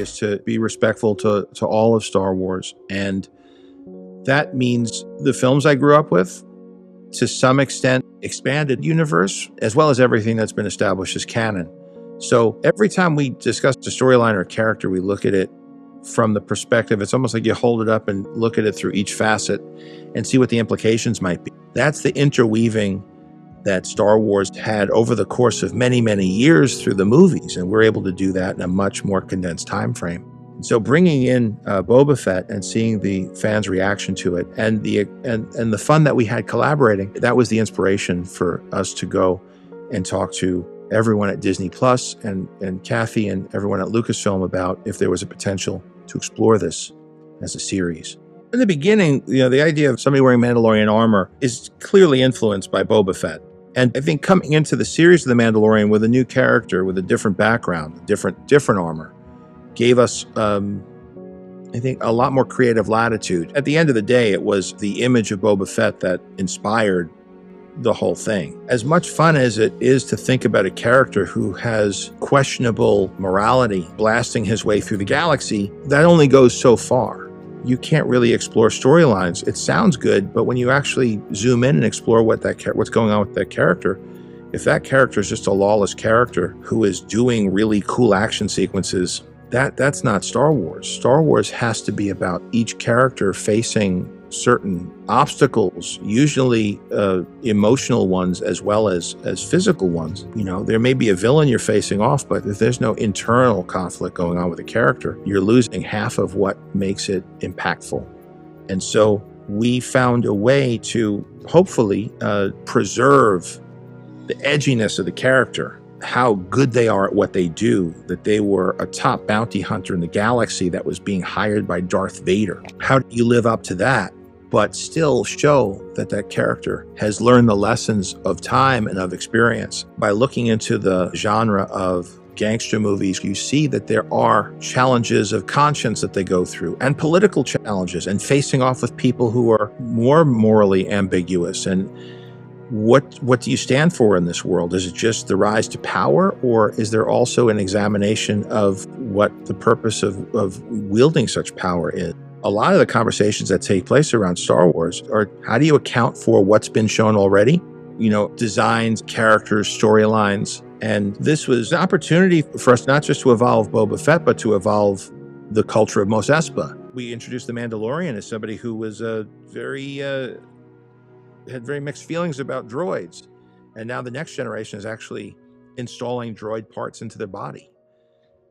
is to be respectful to all of Star Wars. And that means the films I grew up with, to some extent, expanded universe, as well as everything that's been established as canon. So every time we discuss a storyline or a character, we look at it from the perspective, it's almost like you hold it up and look at it through each facet and see what the implications might be. That's the interweaving that Star Wars had over the course of many, many years through the movies, and we're able to do that in a much more condensed time frame. So bringing in Boba Fett and seeing the fans' reaction to it, and the fun that we had collaborating, that was the inspiration for us to go and talk to everyone at Disney Plus and Kathy and everyone at Lucasfilm about if there was a potential to explore this as a series. In the beginning, the idea of somebody wearing Mandalorian armor is clearly influenced by Boba Fett. And I think coming into the series of The Mandalorian with a new character, with a different background, different armor, gave us, I think, a lot more creative latitude. At the end of the day, it was the image of Boba Fett that inspired the whole thing. As much fun as it is to think about a character who has questionable morality blasting his way through the galaxy, that only goes so far. You can't really explore storylines. It sounds good, but when you actually zoom in and explore what's going on with that character, if that character is just a lawless character who is doing really cool action sequences, that's not Star Wars. Star Wars has to be about each character facing certain obstacles, usually emotional ones as well as physical ones. There may be a villain you're facing off, but if there's no internal conflict going on with a character, you're losing half of what makes it impactful. And so we found a way to hopefully preserve the edginess of the character, how good they are at what they do, that they were a top bounty hunter in the galaxy that was being hired by Darth Vader. How do you live up to that, but still show that character has learned the lessons of time and of experience? By looking into the genre of gangster movies, you see that there are challenges of conscience that they go through, and political challenges, and facing off with people who are more morally ambiguous. And what do you stand for in this world? Is it just the rise to power, or is there also an examination of what the purpose of wielding such power is? A lot of the conversations that take place around Star Wars are, how do you account for what's been shown already? Designs, characters, storylines. And this was an opportunity for us not just to evolve Boba Fett, but to evolve the culture of Mos Espa. We introduced the Mandalorian as somebody who was had very mixed feelings about droids. And now the next generation is actually installing droid parts into their body.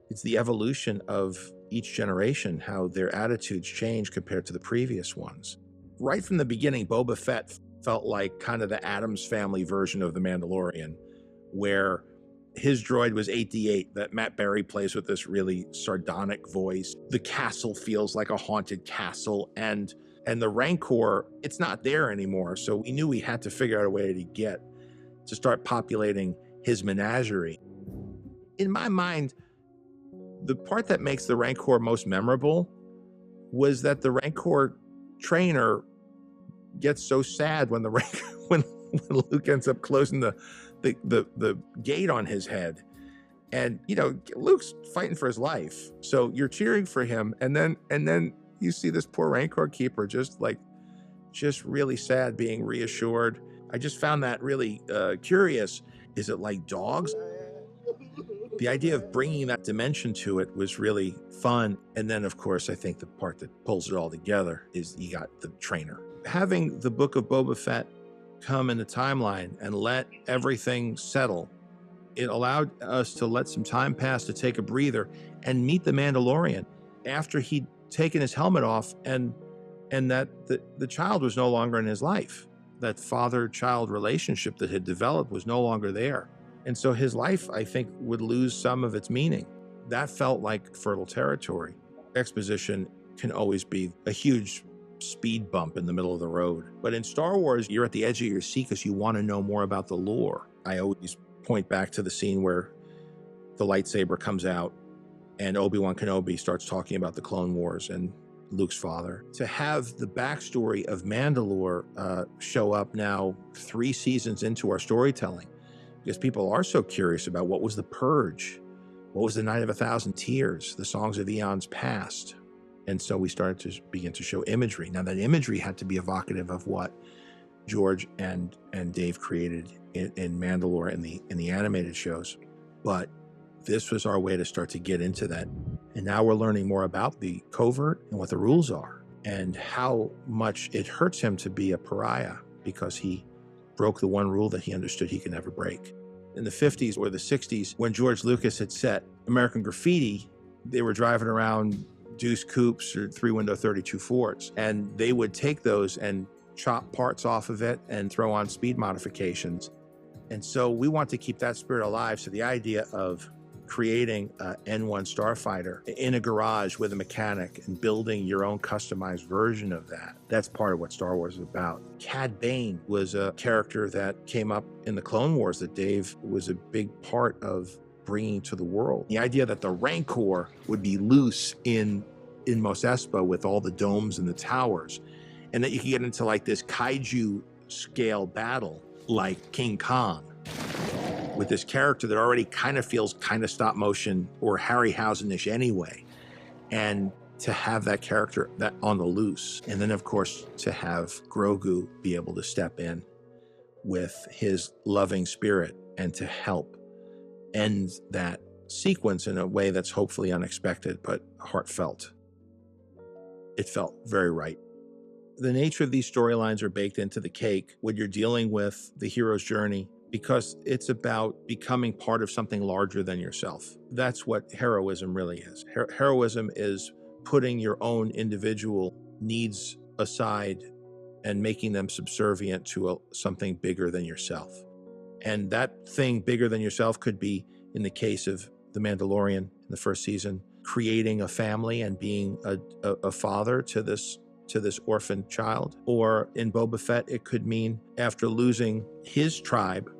It's the evolution of each generation, how their attitudes change compared to the previous ones. Right from the beginning, Boba Fett felt like kind of the Addams Family version of the Mandalorian, where his droid was 8D8, that Matt Berry plays with this really sardonic voice. The castle feels like a haunted castle, and the Rancor, it's not there anymore. So we knew we had to figure out a way to start populating his menagerie. In my mind, the part that makes the Rancor most memorable was that the Rancor trainer gets so sad when when Luke ends up closing the gate on his head. And Luke's fighting for his life. So you're cheering for him, and then you see this poor Rancor keeper just really sad, being reassured. I just found that really curious. Is it like dogs? The idea of bringing that dimension to it was really fun. And then, of course, I think the part that pulls it all together is you got the trainer. Having the book of Boba Fett come in the timeline and let everything settle, it allowed us to let some time pass, to take a breather and meet the Mandalorian after he'd taken his helmet off, and that the child was no longer in his life. That father-child relationship that had developed was no longer there. And so his life, I think, would lose some of its meaning. That felt like fertile territory. Exposition can always be a huge speed bump in the middle of the road. But in Star Wars, you're at the edge of your seat because you want to know more about the lore. I always point back to the scene where the lightsaber comes out and Obi-Wan Kenobi starts talking about the Clone Wars and Luke's father. To have the backstory of Mandalore show up now 3 seasons into our storytelling, because people are so curious about what was the purge. What was the Night of a Thousand Tears? The songs of eons past. And so we started to begin to show imagery. Now that imagery had to be evocative of what George and Dave created in Mandalore in the animated shows. But this was our way to start to get into that. And now we're learning more about the covert and what the rules are and how much it hurts him to be a pariah because he broke the one rule that he understood he could never break. In the 50s or the 60s, when George Lucas had set American Graffiti, they were driving around Deuce Coupes or three-window 32 Fords, and they would take those and chop parts off of it and throw on speed modifications. And so we want to keep that spirit alive. So the idea of creating an N1 Starfighter in a garage with a mechanic and building your own customized version of that, that's part of what Star Wars is about. Cad Bane was a character that came up in the Clone Wars that Dave was a big part of bringing to the world. The idea that the Rancor would be loose in Mos Espa with all the domes and the towers, and that you could get into like this kaiju scale battle like King Kong with this character that already kind of feels kind of stop motion or Harryhausen-ish anyway. And to have that character that on the loose. And then of course to have Grogu be able to step in with his loving spirit and to help end that sequence in a way that's hopefully unexpected but heartfelt. It felt very right. The nature of these storylines are baked into the cake when you're dealing with the hero's journey, because it's about becoming part of something larger than yourself. That's what heroism really is. Heroism is putting your own individual needs aside and making them subservient to something bigger than yourself. And that thing bigger than yourself could be, in the case of The Mandalorian in the first season, creating a family and being a father to this orphan child. Or in Boba Fett, it could mean after losing his tribe,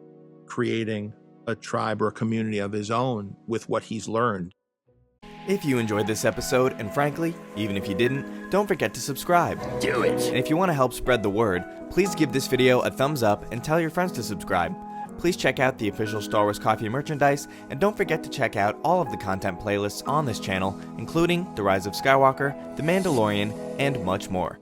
creating a tribe or a community of his own with what he's learned. If you enjoyed this episode, and frankly, even if you didn't, don't forget to subscribe. Do it! And if you want to help spread the word, please give this video a thumbs up and tell your friends to subscribe. Please check out the official Star Wars Coffee merchandise, and don't forget to check out all of the content playlists on this channel, including The Rise of Skywalker, The Mandalorian, and much more.